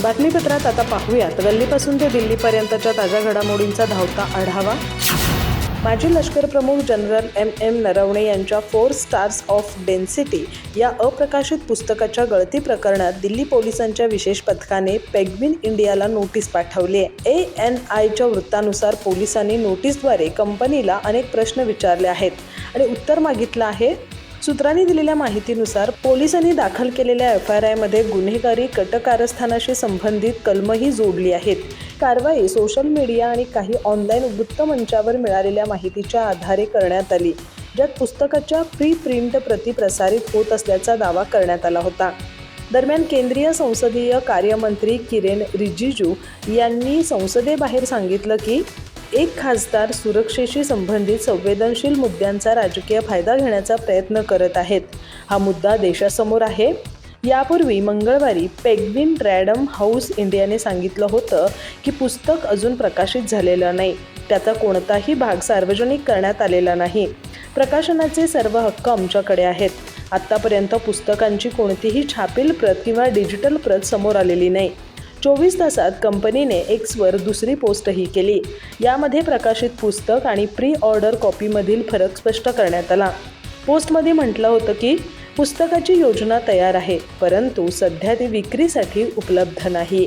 बातमीपत्रात आता पाहूयात गल्लीपासून ते दिल्लीपर्यंतच्या ताज्या घडामोडींचा धावता आढावा। माजी लष्कर प्रमुख जनरल एम नरवणे यांच्या 4 स्टार्स ऑफ डेन्सिटी या अप्रकाशित पुस्तकाच्या गळती प्रकरणात दिल्ली पोलिसांच्या विशेष पथकाने पेंग्विन इंडियाला नोटीस पाठवली आहे। ANIच्या वृत्तानुसार पोलिसांनी नोटीसद्वारे कंपनीला अनेक प्रश्न विचारले आहेत आणि उत्तर मागितलं आहे। सूत्रांनी दिलेल्या माहितीनुसार पोलिसांनी दाखल केलेल्या FIR मध्ये गुन्हेगारी कटकारस्थानाशी संबंधित कलमही जोडली आहेत। कारवाई सोशल मीडिया आणि काही ऑनलाईन वृत्तमंचावर मिळालेल्या माहितीच्या आधारे करण्यात आली, ज्यात पुस्तकाच्या प्री प्रिंट प्रती प्रसारित होत असल्याचा दावा करण्यात आला होता। दरम्यान केंद्रीय संसदीय कार्यमंत्री किरेन रिजिजू यांनी संसदेबाहेर सांगितलं की एक खासदार सुरक्षेशी संबंधित संवेदनशील मुद्द्यांचा राजकीय फायदा घेण्याचा प्रयत्न करत आहेत। हा मुद्दा देशासमोर आहे। यापूर्वी मंगळवारी पेंग्विन रँडम हाऊस इंडियाने सांगितलं होतं की पुस्तक अजून प्रकाशित झालेलं नाही, त्याचा कोणताही भाग सार्वजनिक करण्यात आलेला नाही। प्रकाशनाचे सर्व हक्क आमच्याकडे आहेत। आत्तापर्यंत पुस्तकांची कोणतीही छापील प्रत किंवा डिजिटल प्रत समोर आलेली नाही। 24 तासात कंपनीने Xवर दुसरी पोस्टही केली। यामध्ये प्रकाशित पुस्तक आणि प्री ऑर्डर कॉपीमधील फरक स्पष्ट करण्यात आला। पोस्टमध्ये म्हटलं होतं की पुस्तकाची योजना तयार आहे, परंतु सध्या ती विक्रीसाठी उपलब्ध नाही।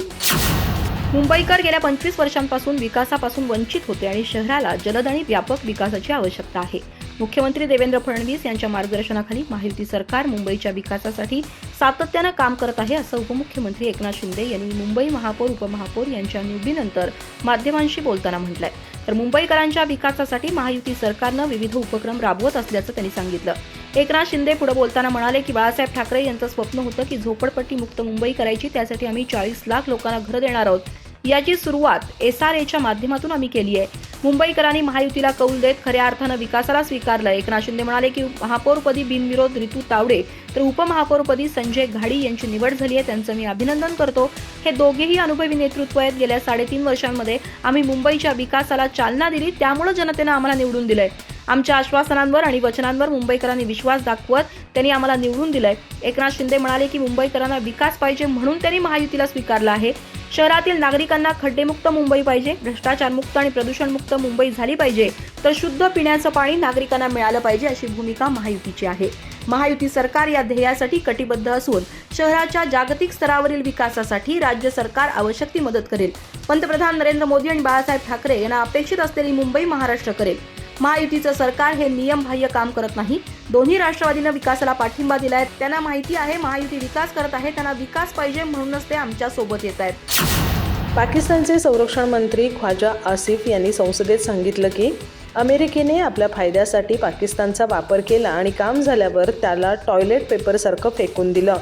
मुंबईकर गेल्या 25 वर्षांपासून विकासापासून वंचित होते आणि शहराला जलद आणि व्यापक विकासाची आवश्यकता आहे। मुख्यमंत्री देवेंद्र फडणवीस यांच्या मार्गदर्शनाखाली महायुती सरकार मुंबईच्या विकासासाठी सातत्यानं काम करत आहे, असं उपमुख्यमंत्री एकनाथ शिंदे यांनी मुंबई महापौर उपमहापौर यांच्या निवडीनंतर माध्यमांशी बोलताना म्हटलंय। तर मुंबईकरांच्या विकासासाठी महायुती सरकारनं विविध उपक्रम राबवत असल्याचं त्यांनी सांगितलं। एकनाथ शिंदे पुढे बोलताना म्हणाले की बाळासाहेब ठाकरे यांचं स्वप्न होतं की झोपडपट्टी मुक्त मुंबई करायची, त्यासाठी आम्ही 40 लाख लोकांना घरं देणार आहोत। याची सुरुवात SRAच्या माध्यमातून आम्ही केली आहे। मुंबईकरांनी महायुतीला कौल देत खऱ्या अर्थानं विकासाला स्वीकारलं। एकनाथ शिंदे म्हणाले की महापौरपदी बिनविरोध ऋतू तावडे तर उपमहापौरपदी संजय घाडी यांची निवड झाली आहे, त्यांचं मी अभिनंदन करतो। हे दोघेही अनुभवी नेतृत्व आहेत। गेल्या 3.5 वर्षांमध्ये आम्ही मुंबईच्या विकासाला चालना दिली, त्यामुळे जनतेनं आम्हाला निवडून दिलंय। आमच्या आश्वासनांवर आणि वचनांवर मुंबईकरांनी विश्वास दाखवत त्यांनी आम्हाला निवडून दिलंय। एकनाथ शिंदे म्हणाले की मुंबईकरांना विकास पाहिजे म्हणून त्यांनी महायुतीला स्वीकारलं आहे। शहरातील नागरिकांना खड्डेमुक्त मुंबई पाहिजे, भ्रष्टाचारमुक्त आणि प्रदूषणमुक्त मुंबई झाली पाहिजे, तर शुद्ध पिण्याचं पाणी नागरिकांना मिळालं पाहिजे, अशी भूमिका महायुतीची आहे। महायुती सरकार या ध्येयासाठी कटिबद्ध असून शहराच्या जागतिक स्तरावरील विकासासाठी राज्य सरकार आवश्यक ती मदत करेल। पंतप्रधान नरेंद्र मोदी आणि बाळासाहेब ठाकरे यांना अपेक्षित असलेली मुंबई महाराष्ट्र करेल। महायुतीचं सरकार हे नियमबाह्य काम करत नाही। दोन्ही राष्ट्रवादीनं विकासाला पाठिंबा दिलाय, त्यांना माहिती आहे महायुती विकास करत आहे, त्यांना विकास पाहिजे म्हणूनच ते आमच्या सोबत येत आहेत। पाकिस्तानचे संरक्षण मंत्री ख्वाजा आसिफ यांनी संसदेत सांगितलं की अमेरिकेने आपल्या फायद्यासाठी पाकिस्तानचा वापर केला आणि काम झाल्यावर त्याला टॉयलेट पेपरसारखं फेकून दिलं।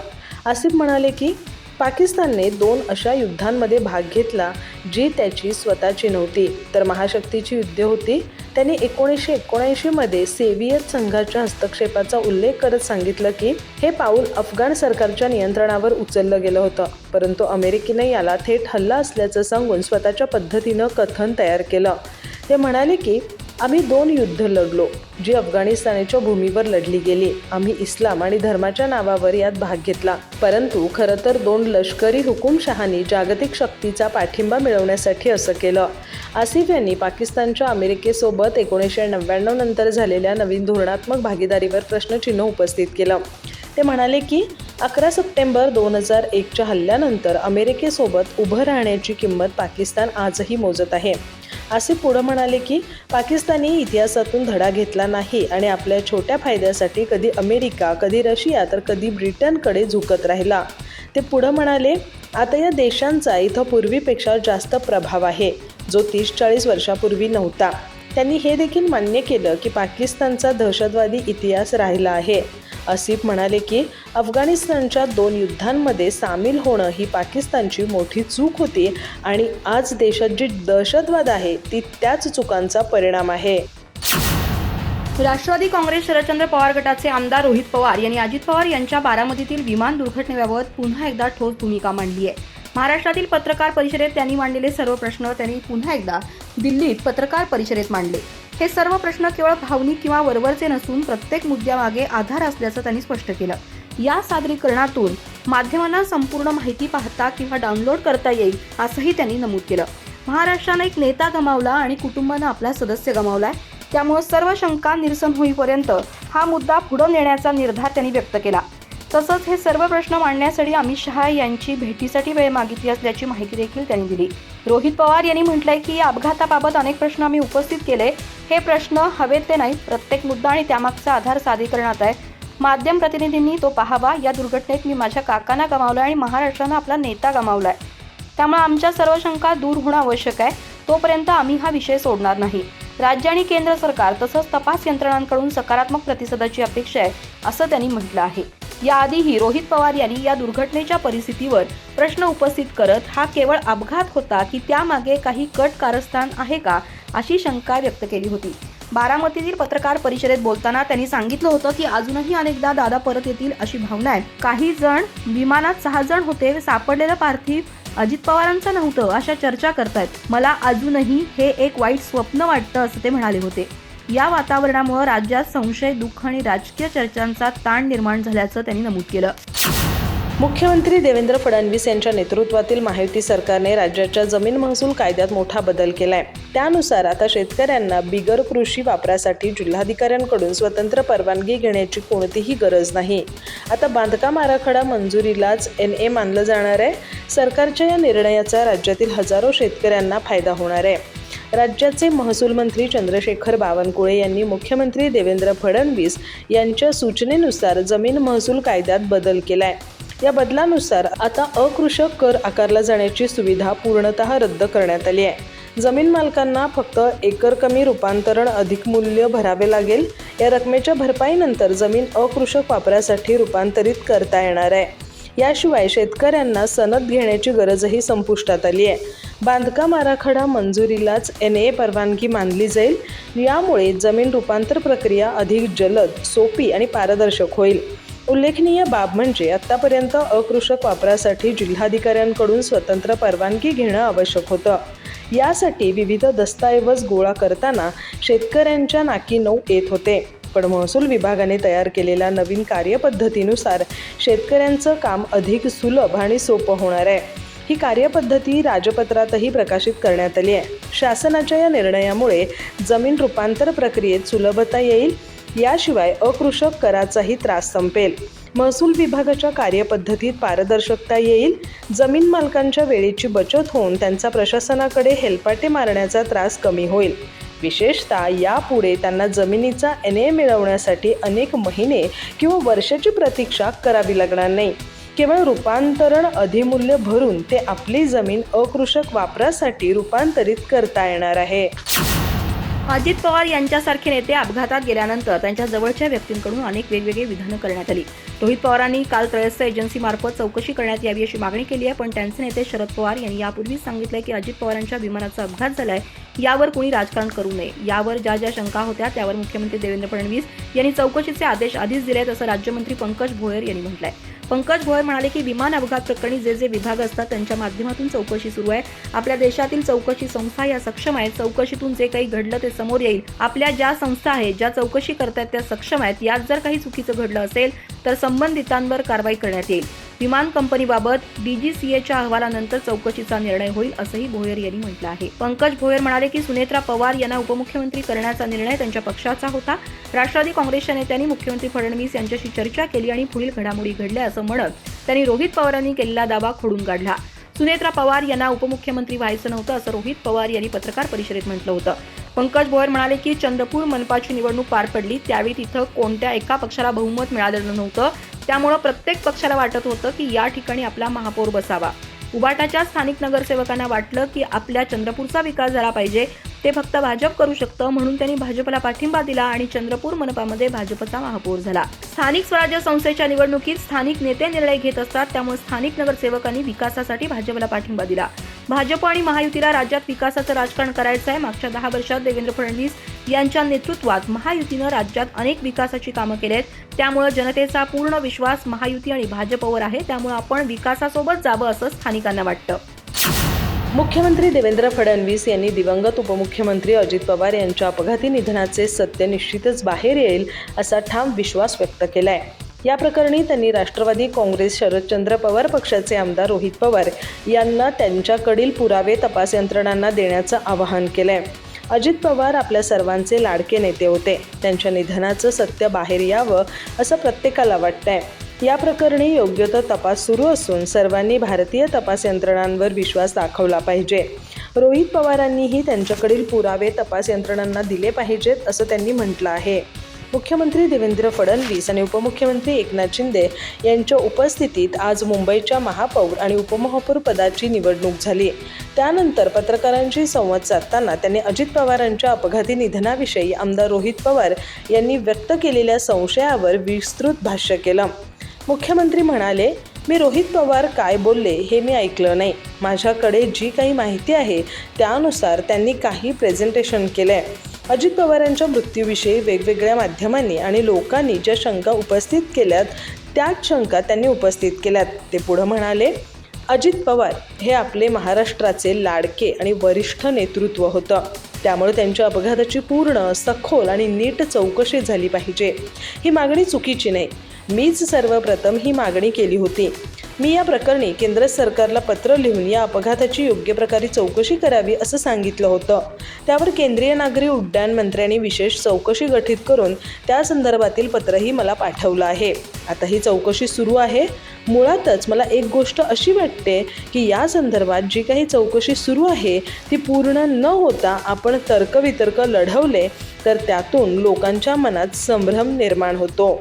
आसिफ म्हणाले की पाकिस्तानने 2 अशा युद्धांमध्ये भाग घेतला जी त्याची स्वतःची नव्हती, तर महाशक्तीची युद्धे होती। त्यांनी 1979 मध्ये सोव्हिएत संघाच्या हस्तक्षेपाचा उल्लेख करत सांगितलं की हे पाऊल अफगाण सरकारच्या नियंत्रणावर उचललं गेलं होतं, परंतु अमेरिकेने याला थेट हल्ला असल्याचं सांगून स्वतःच्या पद्धतीनं कथन तयार केलं। ते म्हणाले की आम्ही 2 युद्ध लढलो जी अफगाणिस्तानच्या भूमीवर लढली गेली। आम्ही इस्लाम आणि धर्माच्या नावावर यात भाग घेतला, परंतु खरं तर 2 लष्करी हुकुमशहांनी जागतिक शक्तीचा पाठिंबा मिळवण्यासाठी असं केलं। आसिफ यांनी पाकिस्तानच्या अमेरिकेसोबत 1999 नंतर झालेल्या नवीन धोरणात्मक भागीदारीवर प्रश्नचिन्ह उपस्थित केलं। ते म्हणाले की 11 सप्टेंबर 2001च्या हल्ल्यानंतर अमेरिकेसोबत उभं राहण्याची किंमत पाकिस्तान आजही मोजत आहे। आसिफ पुढे म्हणाले की पाकिस्तानी इतिहासातून धडा घेतला नाही आणि आपल्या छोट्या फायद्यासाठी कधी अमेरिका, कधी रशिया तर कधी ब्रिटनकडे झुकत राहिला। ते पुढे म्हणाले आता या देशांचा इथं पूर्वीपेक्षा जास्त प्रभाव आहे, जो 30-40 वर्षापूर्वी नव्हता। त्यांनी हे देखील मान्य केलं की पाकिस्तानचा दहशतवादी इतिहास राहिला आहे। आसिफ म्हणाले की अफगाणिस्तानच्या 2 युद्धांमध्ये सामील होणं ही पाकिस्तानची मोठी चूक होती आणि आज देशात जी दहशतवाद आहे ती त्याच चुकांचा परिणाम आहे। राष्ट्रवादी काँग्रेस शरदचंद्र पवार गटाचे आमदार रोहित पवार यांनी अजित पवार यांच्या बारामतीतील विमान दुर्घटनेबाबत पुन्हा एकदा ठोस भूमिका मांडली आहे। महाराष्ट्रातील पत्रकार परिषदेत त्यांनी मांडलेले सर्व प्रश्न त्यांनी पुन्हा एकदा दिल्लीत पत्रकार परिषदेत मांडले। हे सर्व प्रश्न केवळ भावनिक किंवा वरवरचे नसून प्रत्येक मुद्द्यामागे आधार असल्याचं त्यांनी स्पष्ट केलं। या सादरीकरणातून माध्यमांना संपूर्ण माहिती पाहता किंवा डाउनलोड करता येईल असंही त्यांनी नमूद केलं. महाराष्ट्रानं एक नेता गमावला आणि कुटुंबानं आपला सदस्य गमावलाय. त्यामुळे सर्व शंका निरसन होईपर्यंत हा मुद्दा पुढे नेण्याचा निर्धार त्यांनी व्यक्त केला. तसंच हे सर्व प्रश्न मांडण्यासाठी अमित शहा यांची भेटीसाठी वेळ मागितली असल्याची माहिती देखील त्यांनी दिली. रोहित पवार यांनी म्हटलंय की या अपघाताबाबत अनेक प्रश्न आम्ही उपस्थित केले. हे प्रश्न हवेत ते नाहीत. प्रत्येक मुद्दा आणि त्यामागचा आधार सादरीकरणात आहे. माध्यम प्रतिनिधींनी तो पाहावा. या दुर्घटनेत मी माझ्या काकांना गमावलं आणि महाराष्ट्रानं आपला नेता गमावलाय. त्यामुळे आमच्या सर्व शंका दूर होणं आवश्यक आहे. तोपर्यंत आम्ही हा विषय सोडणार नाही. राज्य आणि केंद्र सरकार तसंच तपास यंत्रणांकडून सकारात्मक प्रतिसादाची अपेक्षा आहे असं त्यांनी म्हटलं आहे. याआधीही रोहित पवार यांनी या दुर्घटनेच्या परिस्थितीवर प्रश्न उपस्थित करत हा केवळ अपघात होता की त्यामागे काही कट कारस्थान आहे का अशी शंका व्यक्त केली होती. बारामतीतील पत्रकार परिषदेत बोलताना त्यांनी सांगितलं होतं की अजूनही अनेकदा दादा परत येतील अशी भावना आहे. काही जण विमानात 6 जण होते, सापडलेलं पार्थिव अजित पवारांचं नव्हतं अशा चर्चा करतायत. मला अजूनही हे एक वाईट स्वप्न वाटतं असं ते म्हणाले होते. या वातावरणामुळे राज्यात संशय, दुःख आणि राजकीय चर्चांचा ताण निर्माण झाल्याचं त्यांनी नमूद केलं. मुख्यमंत्री देवेंद्र फडणवीस यांच्या नेतृत्वातील महायुती सरकारने राज्याच्या जमीन महसूल कायद्यात मोठा बदल केलाय. त्यानुसार आता शेतकऱ्यांना बिगर कृषी वापरासाठी जिल्हाधिकाऱ्यांकडून स्वतंत्र परवानगी घेण्याची कोणतीही गरज नाही. आता बांधकाम आराखडा मंजुरीलाच NA मानलं जाणार आहे. सरकारच्या या निर्णयाचा राज्यातील हजारो शेतकऱ्यांना फायदा होणार आहे. राज्याचे महसूल मंत्री चंद्रशेखर बावनकुळे यांनी मुख्यमंत्री देवेंद्र फडणवीस यांच्या सूचनेनुसार जमीन महसूल कायद्यात बदल केलाय. या बदलानुसार आता अकृषक कर आकारला जाण्याची सुविधा पूर्णतः रद्द करण्यात आली आहे. जमीन मालकांना फक्त एकर कमी रूपांतरण अधिक मूल्य भरावे लागेल. या रकमेच्या भरपाईनंतर जमीन अकृषक वापरासाठी रूपांतरित करता येणार आहे. याशिवाय शेतकऱ्यांना सनद घेण्याची गरजही संपुष्टात आली आहे. बांधकाम आराखडा मंजुरीलाच NA परवानगी मानली जाईल. यामुळे जमीन रूपांतर प्रक्रिया अधिक जलद, सोपी आणि पारदर्शक होईल. उल्लेखनीय बाब म्हणजे आतापर्यंत अकृषक वापरासाठी जिल्हाधिकाऱ्यांकडून स्वतंत्र परवानगी घेणं आवश्यक होतं. यासाठी विविध दस्तऐवज गोळा करताना शेतकऱ्यांच्या नाकी नऊ येत होते. पण महसूल विभागाने तयार केलेल्या नवीन कार्यपद्धतीनुसार शेतकऱ्यांचं काम अधिक सुलभ आणि सोपं होणार आहे. ही कार्यपद्धती राजपत्रातही प्रकाशित करण्यात आली आहे. शासनाच्या या निर्णयामुळे जमीन रूपांतर प्रक्रियेत सुलभता येईल. याशिवाय अकृषक कराचाही त्रास संपेल. महसूल विभागाच्या कार्यपद्धतीत पारदर्शकता येईल. जमीन मालकांच्या वेळेची बचत होऊन त्यांचा प्रशासनाकडे हेलपाटे मारण्याचा त्रास कमी होईल. विशेषतः यापुढे त्यांना जमिनीचा NA मिळवण्यासाठी अनेक महिने किंवा वर्षाची प्रतीक्षा करावी लागणार नाही. केवळ रूपांतरण अधिमूल्य भरून ते आपली जमीन अकृषक वापरासाठी रूपांतरित करता येणार आहे. अजित पवार यांच्यासारखे नेते अपघातात गेल्यानंतर त्यांच्या जवळच्या व्यक्तींकडून अनेक वेगवेगळी विधानं करण्यात आली. रोहित पवारांनी काल त्रयस्थ एजन्सीमार्फत चौकशी करण्यात यावी अशी मागणी केली आहे. पण त्यांचे नेते शरद पवार यांनी यापूर्वीच सांगितलंय की अजित पवारांच्या विमानाचा अपघात झालाय, यावर कोणी राजकारण करू नये. यावर ज्या शंका होत्या त्यावर मुख्यमंत्री देवेंद्र फडणवीस यांनी चौकशीचे आदेश आधीच दिलेत असं राज्यमंत्री पंकज भोयर यांनी म्हटलंय. पंकज भोयर म्हणाले की विमान अपघात प्रकरणी जे विभाग असतात त्यांच्या माध्यमातून चौकशी सुरू आहे. आपल्या देशातील चौकशी संस्था या सक्षम आहेत. चौकशीतून जे काही घडलं ते समोर येईल. आपल्या ज्या संस्था आहेत, ज्या चौकशी करतात त्या सक्षम आहेत. यात जर काही चुकीचं घडलं असेल तर संबंधितांवर कारवाई करण्यात येईल. विमान कंपनीबाबत DGCAच्या अहवालानंतर चौकशीचा निर्णय होईल असंही भोयर यांनी म्हटलं आहे. पंकज भोयर म्हणाले की सुनेत्रा पवार यांना उपमुख्यमंत्री करण्याचा निर्णय त्यांच्या पक्षाचा होता. राष्ट्रवादी काँग्रेसच्या नेत्यांनी मुख्यमंत्री फडणवीस यांच्याशी चर्चा केली आणि पुढील घडामोडी घडल्या असं म्हणत त्यांनी रोहित पवारांनी केलेला दावा खोडून काढला. सुनेत्रा पवार यांना उपमुख्यमंत्री व्हायचं नव्हतं असं रोहित पवार यांनी पत्रकार परिषदेत म्हटलं होतं. पंकज भोयर म्हणाले की चंद्रपूर मनपाची निवडणूक पार पडली त्यावेळी तिथं कोणत्या एका पक्षाला बहुमत मिळालेलं नव्हतं. त्यामुळे प्रत्येक पक्षाला वाटत होतं की या ठिकाणी आपला महापौर बसावा. उबाटाच्या स्थानिक नगरसेवकांना वाटलं की आपल्या चंद्रपूरचा विकास झाला पाहिजे, ते फक्त भाजप करू शकतं, म्हणून त्यांनी भाजपला पाठिंबा दिला आणि चंद्रपूर मनपामध्ये भाजपचा महापौर झाला. स्थानिक स्वराज्य संस्थेच्या निवडणुकीत स्थानिक नेते निर्णय घेत असतात. त्यामुळे स्थानिक नगरसेवकांनी विकासासाठी भाजपला पाठिंबा दिला. भाजप आणि महायुतीला राज्यात विकासाचं राजकारण करायचं आहे. मागच्या 10 वर्षात देवेंद्र फडणवीस यांच्या नेतृत्वात महायुतीनं राज्यात अनेक विकासाची कामं केली आहेत. त्यामुळे जनतेचा पूर्ण विश्वास महायुती आणि भाजपवर आहे. त्यामुळे आपण विकासासोबत जावं असं स्थानिकांना वाटतं. मुख्यमंत्री देवेंद्र फडणवीस यांनी दिवंगत उपमुख्यमंत्री अजित पवार यांच्या अपघाती निधनाचे सत्य निश्चितच बाहेर येईल असा ठाम विश्वास व्यक्त केलाय. या प्रकरणी त्यांनी राष्ट्रवादी काँग्रेस शरदचंद्र पवार पक्षाचे आमदार रोहित पवार यांना त्यांच्याकडील पुरावे तपास यंत्रणांना देण्याचं आवाहन केलंय. अजित पवार आपल्या सर्वांचे लाडके नेते होते. त्यांच्या निधनाचं सत्य बाहेर यावं असं प्रत्येकाला वाटतंय. या प्रकरणी योग्य तो तपास सुरू असून सर्वांनी भारतीय तपास यंत्रणांवर विश्वास दाखवला पाहिजे. रोहित पवारांनीही त्यांच्याकडील पुरावे तपास यंत्रणांना दिले पाहिजेत असं त्यांनी म्हटलं आहे. मुख्यमंत्री देवेंद्र फडणवीस आणि उपमुख्यमंत्री एकनाथ शिंदे यांच्या उपस्थितीत आज मुंबईच्या महापौर आणि उपमहापौर पदाची निवडणूक झाली. त्यानंतर पत्रकारांशी संवाद साधताना त्यांनी अजित पवारांच्या अपघाती निधनाविषयी आमदार रोहित पवार यांनी व्यक्त केलेल्या संशयावर विस्तृत भाष्य केलं. मुख्यमंत्री म्हणाले, मी रोहित पवार काय बोलले हे मी ऐकलं नाही. माझ्याकडे जी काही माहिती आहे त्यानुसार त्यांनी काही प्रेझेंटेशन केलंय. अजित पवारांच्या मृत्यूविषयी वेगवेगळ्या माध्यमांनी आणि लोकांनी ज्या शंका उपस्थित केल्यात त्याच शंका त्यांनी उपस्थित केल्यात. ते पुढे म्हणाले, अजित पवार हे आपले महाराष्ट्राचे लाडके आणि वरिष्ठ नेतृत्व होतं. त्यामुळे त्यांच्या अपघाताची पूर्ण, सखोल आणि नीट चौकशी झाली पाहिजे. ही मागणी चुकीची नाही. मीच सर्वप्रथम ही मागणी केली होती. मी या प्रकरणी केंद्र सरकारला पत्र लिहून या अपघाताची योग्य प्रकारे चौकशी करावी असं सांगितलं होतं. त्यावर केंद्रीय नागरी उड्डाण मंत्र्यांनी विशेष चौकशी गठीत करून त्या संदर्भातील पत्रही मला पाठवलं आहे. आता ही चौकशी सुरू आहे. मुळातच मला एक गोष्ट अशी वाटते की या संदर्भात जी काही चौकशी सुरू आहे ती पूर्ण न होता आपण तर्कवितर्क लढवले तर त्यातून लोकांच्या मनात संभ्रम निर्माण होतो.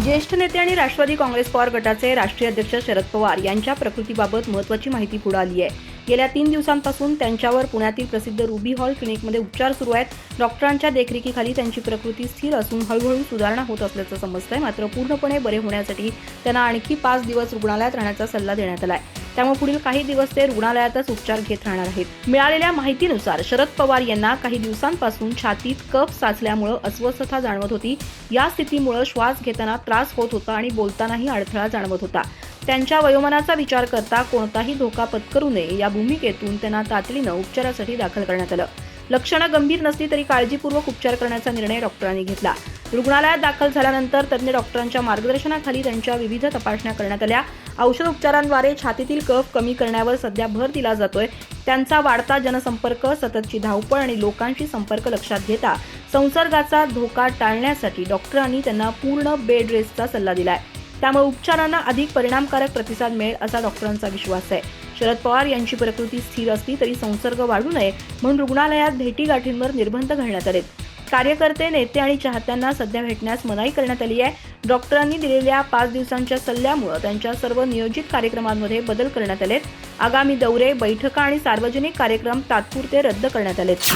ज्येष्ठ नेते आणि राष्ट्रवादी काँग्रेस पवार गटाचे राष्ट्रीय अध्यक्ष शरद पवार यांच्या प्रकृतीबाबत महत्त्वाची माहिती पुढे आली आहे. गेल्या 3 दिवसांपासून त्यांच्यावर पुण्यातील प्रसिद्ध रुबी हॉल क्लिनिकमध्ये उपचार सुरू आहेत. डॉक्टरांच्या देखरेखीखाली त्यांची प्रकृती स्थिर असून हळूहळू सुधारणा होत असल्याचं समजतंय. मात्र पूर्णपणे बरे होण्यासाठी त्यांना आणखी 5 दिवस रुग्णालयात राहण्याचा सल्ला देण्यात आला आहे. त्यामुळे पुढील काही दिवस ते रुग्णालयातच उपचार घेत राहणार आहेत. मिळालेल्या माहितीनुसार शरद पवार यांना काही दिवसांपासून छातीत कफ साचल्यामुळे अस्वस्थता जाणवत होती. या स्थितीमुळे श्वास घेताना त्रास होत होता आणि बोलतानाही अडथळा जाणवत होता. त्यांच्या वयोमानाचा विचार करता कोणताही धोका पत्करू नये या भूमिकेतून त्यांना तातडीनं उपचारासाठी दाखल करण्यात आलं. लक्षणं गंभीर नसली तरी काळजीपूर्वक उपचार करण्याचा निर्णय डॉक्टरांनी घेतला. रुग्णालयात दाखल झाल्यानंतर तज्ज्ञ डॉक्टरांच्या मार्गदर्शनाखाली त्यांच्या विविध तपासण्या करण्यात आल्या. औषध उपचारांद्वारे छातीतील कफ कमी करण्यावर सध्या भर दिला जातोय. त्यांचा वाढता जनसंपर्क, सततची धावपळ आणि लोकांशी संपर्क लक्षात घेता संसर्गाचा धोका टाळण्यासाठी डॉक्टरांनी त्यांना पूर्ण बेड रेस्टचा सल्ला दिलाय. त्यामुळे उपचारांना अधिक परिणामकारक प्रतिसाद मिळेल असा डॉक्टरांचा विश्वास आहे. शरद पवार यांची प्रकृती स्थिर असली तरी संसर्ग वाढू नये म्हणून रुग्णालयात भेटीगाठींवर निर्बंध घालण्यात आलेत. कार्यकर्ते, नेते आणि चाहत्यांना सध्या भेटण्यास मनाई करण्यात आली आहे. डॉक्टरांनी दिलेल्या 5 दिवसांच्या सल्ल्यामुळे त्यांच्या सर्व नियोजित कार्यक्रमांमध्ये बदल करण्यात आलेत. आगामी दौरे, बैठका आणि सार्वजनिक कार्यक्रम तात्पुरते रद्द करण्यात आलेत.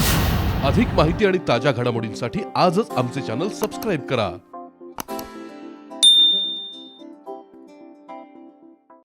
अधिक माहिती आणि ताज्या घडामोडींसाठी आजच आमचे चॅनल सबस्क्राईब करा.